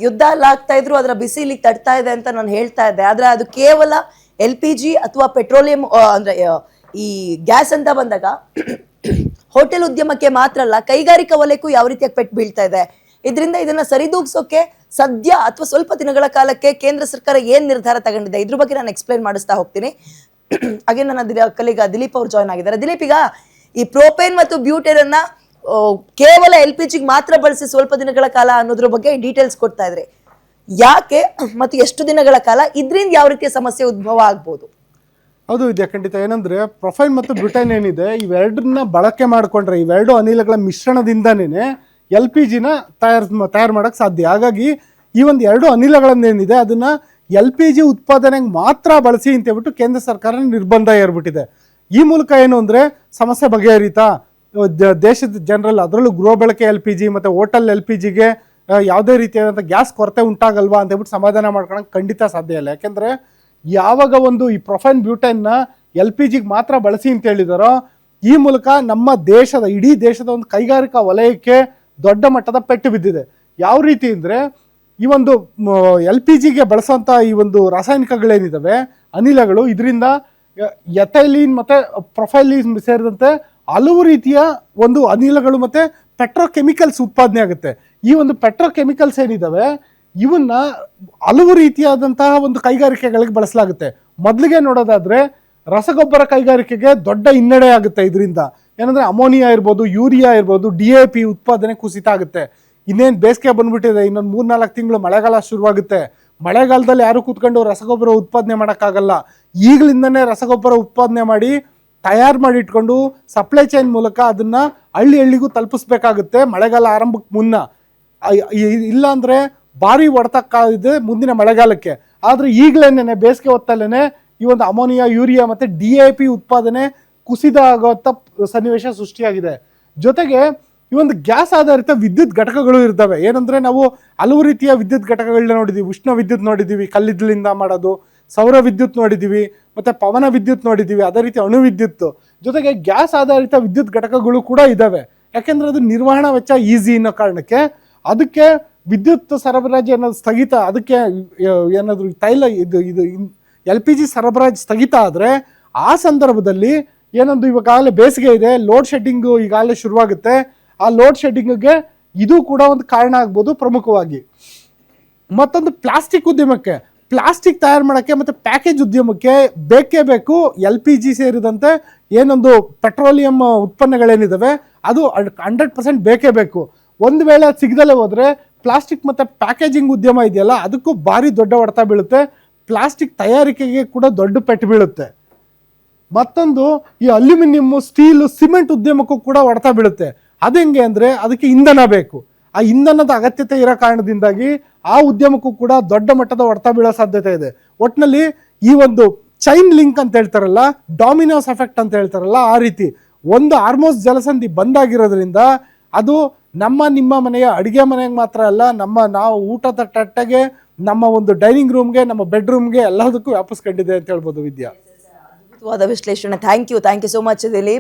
ಯುದ್ಧ ಎಲ್ಲ ಆಗ್ತಾ ಇದ್ರು ಅದರ ಬಿಸಿ ಇಲ್ಲಿ ತಡ್ತಾ ಇದೆ ಅಂತ ನಾನು ಹೇಳ್ತಾ ಇದ್ದೆ. ಆದ್ರೆ ಅದು ಕೇವಲ LPG ಅಥವಾ ಪೆಟ್ರೋಲಿಯಂ ಅಂದ್ರೆ ಈ ಗ್ಯಾಸ್ ಅಂತ ಬಂದಾಗ ಹೋಟೆಲ್ ಉದ್ಯಮಕ್ಕೆ ಮಾತ್ರ ಅಲ್ಲ, ಕೈಗಾರಿಕಾ ವಲಯಕ್ಕೂ ಯಾವ ರೀತಿಯಾಗಿ ಪೆಟ್ಟು ಬೀಳ್ತಾ ಇದೆ. ಇದರಿಂದ ಇದನ್ನ ಸರಿದೂಗಿಸೋಕೆ ಸದ್ಯ ಅಥವಾ ಸ್ವಲ್ಪ ದಿನಗಳ ಕಾಲಕ್ಕೆ ಕೇಂದ್ರ ಸರ್ಕಾರ ಏನ್ ನಿರ್ಧಾರ ತಗೊಂಡಿದೆ ಇದ್ರ ಬಗ್ಗೆ ನಾನು ಎಕ್ಸ್ಪ್ಲೈನ್ ಮಾಡಿಸ್ತಾ ಹೋಗ್ತೀನಿ. ಹಾಗೆ ನನ್ನ ಕಲೀಗ ದಿಲೀಪ್ ಅವ್ರು ಜಾಯ್ನ್ ಆಗಿದ್ದಾರೆ. ದಿಲೀಪ್, ಈಗ ಈ ಪ್ರೋಪೇನ್ ಮತ್ತು ಬ್ಯೂಟೇನ್ ಅನ್ನ ಕೇವಲ LPG ಮಾತ್ರ ಬಳಸಿ ಸ್ವಲ್ಪ ದಿನಗಳ ಕಾಲ ಅನ್ನೋದ್ರ ಬಗ್ಗೆ ಡೀಟೇಲ್ಸ್ ಕೊಡ್ತಾ ಇದ್ರೆ ಯಾಕೆ ಮತ್ತು ಎಷ್ಟು ದಿನಗಳ ಕಾಲ, ಇದರಿಂದ ಯಾವ ರೀತಿಯ ಸಮಸ್ಯೆ ಉದ್ಭವ ಆಗ್ಬೋದು? ಹೌದು ಇದೆ, ಖಂಡಿತ. ಏನಂದ್ರೆ ಪ್ರೊಫೈನ್ ಮತ್ತು ಬ್ಯೂಟೇನ್ ಏನಿದೆ, ಇವೆರಡನ್ನ ಬಳಕೆ ಮಾಡಿಕೊಂಡ್ರೆ ಇವೆರಡು ಅನಿಲಗಳ ಮಿಶ್ರಣದಿಂದನೇ LPGನ ತಯಾರು ಮಾಡೋಕ್ಕೆ ಸಾಧ್ಯ. ಹಾಗಾಗಿ ಈ ಒಂದು ಎರಡು ಅನಿಲಗಳನ್ನೇನಿದೆ ಅದನ್ನ LPG ಉತ್ಪಾದನೆಗೆ ಮಾತ್ರ ಬಳಸಿ ಅಂತ ಹೇಳ್ಬಿಟ್ಟು ಕೇಂದ್ರ ಸರ್ಕಾರ ನಿರ್ಬಂಧ ಏರ್ಬಿಟ್ಟಿದೆ. ಈ ಮೂಲಕ ಏನು ಅಂದರೆ ಸಮಸ್ಯೆ ಬಗೆಹರಿತಾ ದೇಶದ ಜನರಲ್, ಅದರಲ್ಲೂ ಗೃಹ ಬಳಕೆ LPG ಮತ್ತು ಹೋಟೆಲ್ LPGಗೆ ಯಾವುದೇ ರೀತಿಯಾದಂಥ ಗ್ಯಾಸ್ ಕೊರತೆ ಉಂಟಾಗಲ್ವಾ ಅಂತ ಹೇಳ್ಬಿಟ್ಟು ಸಮಾಧಾನ ಮಾಡ್ಕೊಳಕ್ಕೆ ಖಂಡಿತ ಸಾಧ್ಯ ಇಲ್ಲ. ಯಾಕೆಂದರೆ ಯಾವಾಗ ಒಂದು ಈ ಪ್ರೊಫೈನ್ ಬ್ಯೂಟೈನ್ನ LPGಗೆ ಮಾತ್ರ ಬಳಸಿ ಅಂತ ಹೇಳಿದಾರೋ, ಈ ಮೂಲಕ ನಮ್ಮ ದೇಶದ ಇಡೀ ದೇಶದ ಒಂದು ಕೈಗಾರಿಕಾ ವಲಯಕ್ಕೆ ದೊಡ್ಡ ಮಟ್ಟದ ಪೆಟ್ಟು ಬಿದ್ದಿದೆ. ಯಾವ ರೀತಿ ಅಂದರೆ ಈ ಒಂದು LPGಗೆ ಬಳಸೋಂಥ ಈ ಒಂದು ರಾಸಾಯನಿಕಗಳೇನಿದ್ದಾವೆ ಅನಿಲಗಳು, ಇದರಿಂದ ಎಥೈಲಿನ್ ಮತ್ತು ಪ್ರೊಫೈಲಿನ್ ಸೇರಿದಂತೆ ಹಲವು ರೀತಿಯ ಒಂದು ಅನಿಲಗಳು ಮತ್ತು ಪೆಟ್ರೋಕೆಮಿಕಲ್ಸ್ ಉತ್ಪಾದನೆ ಆಗುತ್ತೆ. ಈ ಒಂದು ಪೆಟ್ರೋಕೆಮಿಕಲ್ಸ್ ಏನಿದ್ದಾವೆ ಇವನ್ನ ಹಲವು ರೀತಿಯಾದಂತಹ ಒಂದು ಕೈಗಾರಿಕೆಗಳಿಗೆ ಬಳಸಲಾಗುತ್ತೆ. ಮೊದಲಿಗೆ ನೋಡೋದಾದ್ರೆ ರಸಗೊಬ್ಬರ ಕೈಗಾರಿಕೆಗೆ ದೊಡ್ಡ ಹಿನ್ನಡೆ ಆಗುತ್ತೆ ಇದರಿಂದ. ಏನಂದ್ರೆ ಅಮೋನಿಯಾ ಇರ್ಬೋದು, ಯೂರಿಯಾ ಇರ್ಬೋದು, DAP ಉತ್ಪಾದನೆ ಕುಸಿತ ಆಗುತ್ತೆ. ಇನ್ನೇನು ಬೇಸಿಗೆ ಬಂದ್ಬಿಟ್ಟಿದೆ, ಇನ್ನೊಂದು 3-4 ತಿಂಗಳು ಮಳೆಗಾಲ ಶುರುವಾಗುತ್ತೆ. ಮಳೆಗಾಲದಲ್ಲಿ ಯಾರು ಕೂತ್ಕೊಂಡು ರಸಗೊಬ್ಬರ ಉತ್ಪಾದನೆ ಮಾಡೋಕ್ಕಾಗಲ್ಲ. ಈಗಲಿಂದನೇ ರಸಗೊಬ್ಬರ ಉತ್ಪಾದನೆ ಮಾಡಿ ತಯಾರು ಮಾಡಿ ಇಟ್ಕೊಂಡು ಸಪ್ಲೈ ಚೈನ್ ಮೂಲಕ ಅದನ್ನ ಹಳ್ಳಿಗೂ ತಲುಪಿಸ್ಬೇಕಾಗುತ್ತೆ ಮಳೆಗಾಲ ಆರಂಭಕ್ಕೆ ಮುನ್ನ. ಇಲ್ಲ ಅಂದ್ರೆ ಭಾರಿ ಹೊಡೆತಕ್ಕಾಗಿದೆ ಮುಂದಿನ ಮಳೆಗಾಲಕ್ಕೆ. ಆದರೆ ಈಗಲೇನೆ ಬೇಸಿಗೆ ಹೊತ್ತಲ್ಲೇ ಈ ಒಂದು ಅಮೋನಿಯಾ, ಯೂರಿಯಾ ಮತ್ತು DAP ಉತ್ಪಾದನೆ ಕುಸಿದ ಆಗುವಂಥ ಸನ್ನಿವೇಶ ಸೃಷ್ಟಿಯಾಗಿದೆ. ಜೊತೆಗೆ ಈ ಒಂದು ಗ್ಯಾಸ್ ಆಧಾರಿತ ವಿದ್ಯುತ್ ಘಟಕಗಳು ಇರ್ತವೆ. ಏನಂದ್ರೆ ನಾವು ಹಲವು ರೀತಿಯ ವಿದ್ಯುತ್ ಘಟಕಗಳನ್ನ ನೋಡಿದ್ದೀವಿ. ಉಷ್ಣ ವಿದ್ಯುತ್ ನೋಡಿದ್ದೀವಿ, ಕಲ್ಲಿದ್ದಲಿಂದ ಮಾಡೋದು. ಸೌರ ವಿದ್ಯುತ್ ನೋಡಿದ್ದೀವಿ, ಮತ್ತು ಪವನ ವಿದ್ಯುತ್ ನೋಡಿದ್ದೀವಿ, ಅದೇ ರೀತಿ ಅಣು ವಿದ್ಯುತ್. ಜೊತೆಗೆ ಗ್ಯಾಸ್ ಆಧಾರಿತ ವಿದ್ಯುತ್ ಘಟಕಗಳು ಕೂಡ ಇದ್ದಾವೆ. ಯಾಕೆಂದ್ರೆ ಅದು ನಿರ್ವಹಣಾ ವೆಚ್ಚ ಈಸಿ ಅನ್ನೋ ಕಾರಣಕ್ಕೆ ಅದಕ್ಕೆ ವಿದ್ಯುತ್ ಸರಬರಾಜು ಏನಾದ್ರು ಸ್ಥಗಿತ, ಅದಕ್ಕೆ ಏನಾದರೂ ತೈಲ ಇದು LPG ಸರಬರಾಜು ಸ್ಥಗಿತ ಆದರೆ ಆ ಸಂದರ್ಭದಲ್ಲಿ ಏನೊಂದು ಇವಾಗಲೇ ಬೇಸಿಗೆ ಇದೆ, ಲೋಡ್ ಶೆಡ್ಡಿಂಗು ಈಗಾಗಲೇ ಶುರುವಾಗುತ್ತೆ. ಆ ಲೋಡ್ ಶೆಡ್ಡಿಂಗ್ಗೆ ಇದು ಕೂಡ ಒಂದು ಕಾರಣ ಆಗ್ಬೋದು ಪ್ರಮುಖವಾಗಿ. ಮತ್ತೊಂದು ಪ್ಲಾಸ್ಟಿಕ್ ಉದ್ಯಮಕ್ಕೆ, ಪ್ಲಾಸ್ಟಿಕ್ ತಯಾರು ಮಾಡೋಕ್ಕೆ ಮತ್ತು ಪ್ಯಾಕೇಜ್ ಉದ್ಯಮಕ್ಕೆ ಬೇಕೇ ಬೇಕು LPG ಸೇರಿದಂತೆ ಏನೊಂದು ಪೆಟ್ರೋಲಿಯಂ ಉತ್ಪನ್ನಗಳೇನಿದ್ದಾವೆ ಅದು 100% ಬೇಕೇ ಬೇಕು. ಒಂದು ವೇಳೆ ಅದು ಸಿಗದಲ್ಲೇ ಹೋದರೆ ಪ್ಲಾಸ್ಟಿಕ್ ಮತ್ತು ಪ್ಯಾಕೇಜಿಂಗ್ ಉದ್ಯಮ ಇದೆಯಲ್ಲ ಅದಕ್ಕೂ ಭಾರಿ ದೊಡ್ಡ ಹೊಡೆತ ಬೀಳುತ್ತೆ. ಪ್ಲಾಸ್ಟಿಕ್ ತಯಾರಿಕೆಗೆ ಕೂಡ ದೊಡ್ಡ ಪೆಟ್ಟು ಬೀಳುತ್ತೆ. ಮತ್ತೊಂದು ಈ ಅಲ್ಯೂಮಿನಿಯಂ, ಸ್ಟೀಲು, ಸಿಮೆಂಟ್ ಉದ್ಯಮಕ್ಕೂ ಕೂಡ ಹೊಡೆತ ಬೀಳುತ್ತೆ. ಅದು ಹೆಂಗೆ ಅಂದರೆ ಅದಕ್ಕೆ ಇಂಧನ ಬೇಕು. ಆ ಇಂಧನದ ಅಗತ್ಯತೆ ಇರೋ ಕಾರಣದಿಂದಾಗಿ ಆ ಉದ್ಯಮಕ್ಕೂ ಕೂಡ ದೊಡ್ಡ ಮಟ್ಟದ ಹೊಡೆತ ಬೀಳೋ ಸಾಧ್ಯತೆ ಇದೆ. ಒಟ್ಟಿನಲ್ಲಿ ಈ ಒಂದು ಚೈನ್ ಲಿಂಕ್ ಅಂತ ಹೇಳ್ತಾರಲ್ಲ, ಡಾಮಿನೋಸ್ ಎಫೆಕ್ಟ್ ಅಂತ ಹೇಳ್ತಾರಲ್ಲ, ಆ ರೀತಿ ಒಂದು ಹಾರ್ಮೋಸ್ ಜಲಸಂಧಿ ಬಂದಾಗಿರೋದ್ರಿಂದ ಅದು ನಿಮ್ಮ ಮನೆಯ ಅಡುಗೆ ಮನೆಗೆ ಮಾತ್ರ ಅಲ್ಲ, ನಾವು ಊಟದ ತಟ್ಟೆಗೆ, ನಮ್ಮ ಒಂದು ಡೈನಿಂಗ್ ರೂಮ್ಗೆ, ನಮ್ಮ ಬೆಡ್ರೂಮ್ಗೆ ಎಲ್ಲದಕ್ಕೂ ವ್ಯಾಪಿಸ್ಕೊಂಡಿದೆ ಅಂತ ಹೇಳ್ಬೋದು. ವಿದ್ಯಾ, ಅದ್ಭುತವಾದ ವಿಶ್ಲೇಷಣೆ. Thank you so much Dilip.